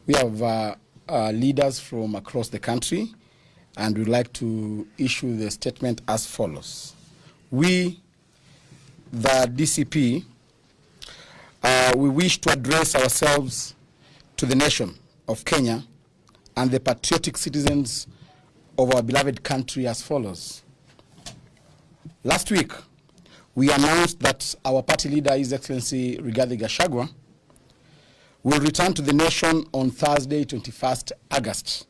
we have leaders from across the country, and we'd like to issue the statement as follows. We, the DCP, we wish to address ourselves to the nation of Kenya and the patriotic citizens of our beloved country as follows. Last week, we announced that our party leader, His Excellency Rigathi Gachagua, will return to the nation on Thursday, 21st August,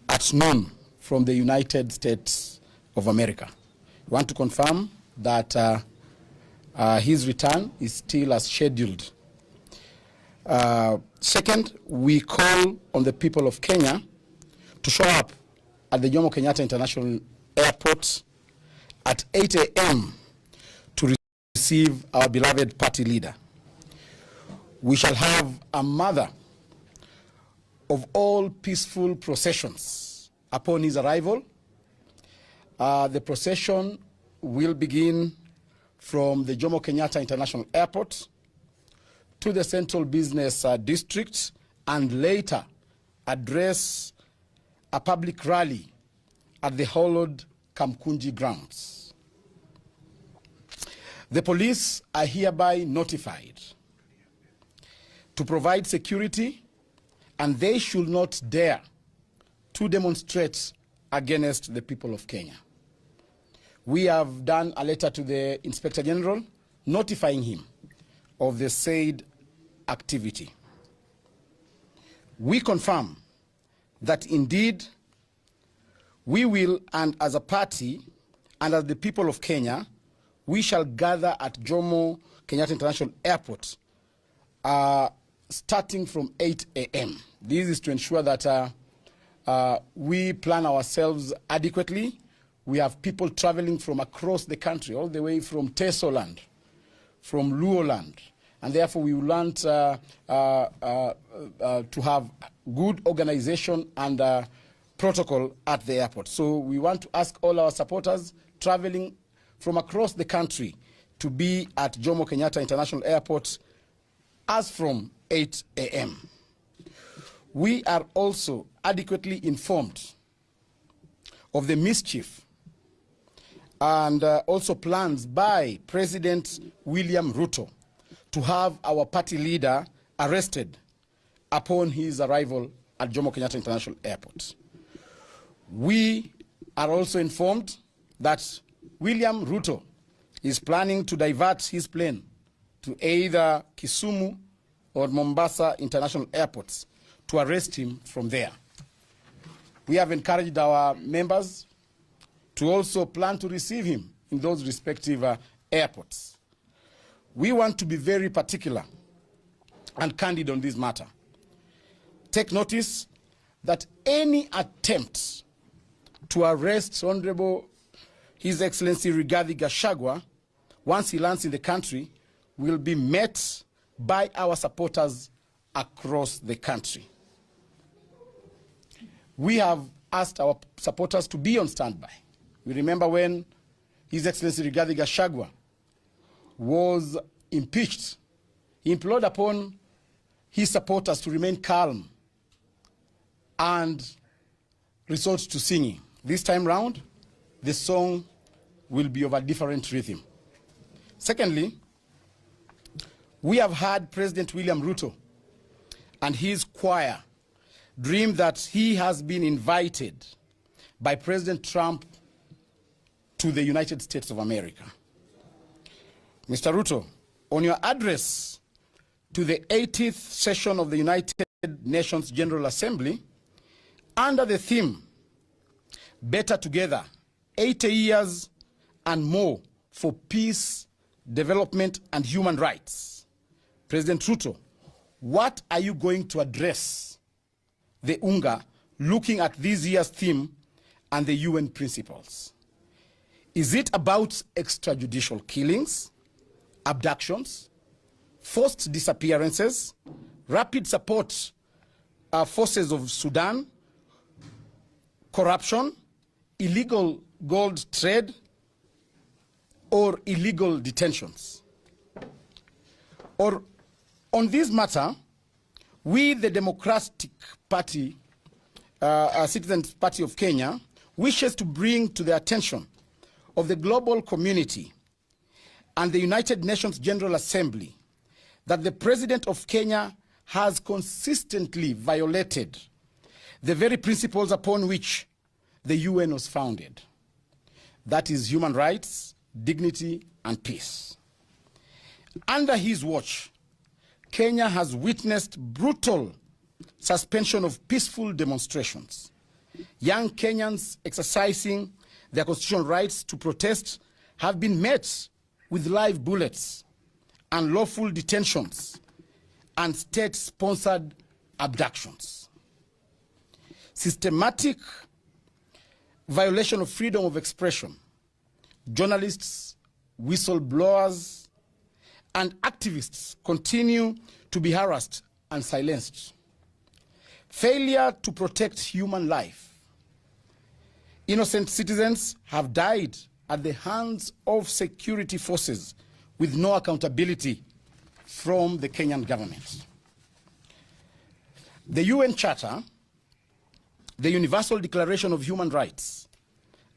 at noon from the United States of America. We want to confirm that his return is still as scheduled. Second, we call on the people of Kenya to show up at the Jomo Kenyatta International Airport at 8 a.m. to receive our beloved party leader. We shall have a mother of all peaceful processions upon his arrival. The procession will begin from the Jomo Kenyatta International Airport to the Central Business District, and later address a public rally at the hallowed Kamkunji grounds. The police are hereby notified to provide security, and they should not dare to demonstrate against the people of Kenya. We have done a letter to the Inspector General notifying him of the said activity. We confirm that indeed we will, and as a party and as the people of Kenya, we shall gather at Jomo Kenyatta International Airport starting from 8 a.m. This is to ensure that we plan ourselves adequately. We have people traveling from across the country, all the way from Tesoland, from Luoland, and therefore we want to have good organization and protocol at the airport. So we want to ask all our supporters traveling from across the country to be at Jomo Kenyatta International Airport as from 8 a.m. We are also adequately informed of the mischief and also plans by President William Ruto to have our party leader arrested upon his arrival at Jomo Kenyatta International Airport. We are also informed that William Ruto is planning to divert his plane to either Kisumu or Mombasa International Airports to arrest him from there. We have encouraged our members to also plan to receive him in those respective airports. We want to be very particular and candid on this matter. Take notice that any attempt to arrest Honorable His Excellency Rigathi Gachagua once he lands in the country will be met by our supporters across the country. We have asked our supporters to be on standby. We remember when His Excellency Rigathi Gachagua was impeached, he implored upon his supporters to remain calm and resort to singing. This time round, the song will be of a different rhythm. Secondly, we have heard President William Ruto and his choir dream that he has been invited by President Trump to the United States of America. Mr. Ruto, on your address to the 80th session of the United Nations General Assembly, under the theme, Better Together, 80 years and more for peace, development, and human rights. President Ruto, what are you going to address the UNGA looking at this year's theme and the UN principles? Is it about extrajudicial killings, abductions, forced disappearances, rapid support forces of Sudan, corruption, illegal gold trade, or illegal detentions? Or on this matter, We, the Democratic Party, Citizens Party of Kenya, wishes to bring to the attention of the global community and the United Nations General Assembly that the President of Kenya has consistently violated the very principles upon which the UN was founded. That is human rights, dignity, and peace. Under his watch, Kenya has witnessed brutal suspension of peaceful demonstrations. Young Kenyans exercising their constitutional rights to protest have been met with live bullets, unlawful detentions, and state-sponsored abductions. Systematic violation of freedom of expression. Journalists, whistleblowers, and activists continue to be harassed and silenced. Failure to protect human life. Innocent citizens have died at the hands of security forces with no accountability from the Kenyan government. The UN Charter, the Universal Declaration of Human Rights,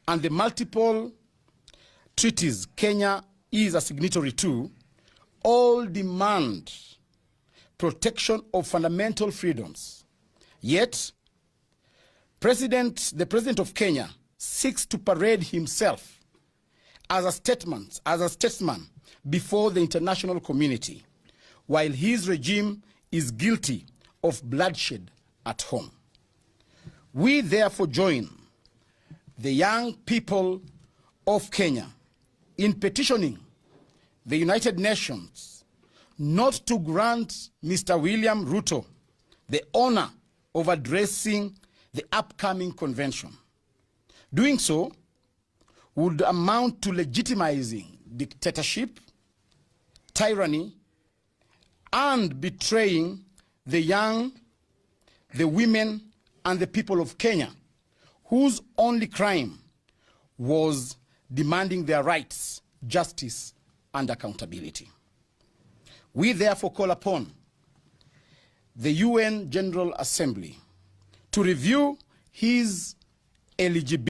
and the multiple treaties Kenya is a signatory to all demand protection of fundamental freedoms. Yet, the President of Kenya seeks to parade himself as a statesman before the international community, while his regime is guilty of bloodshed at home. We therefore join the young people of Kenya in petitioning the United Nations not to grant Mr. William Ruto the honor of addressing the upcoming convention. Doing so would amount to legitimizing dictatorship, tyranny, and betraying the young, the women, and the people of Kenya, whose only crime was demanding their rights, justice, and accountability. We therefore call upon the UN General Assembly to review his eligibility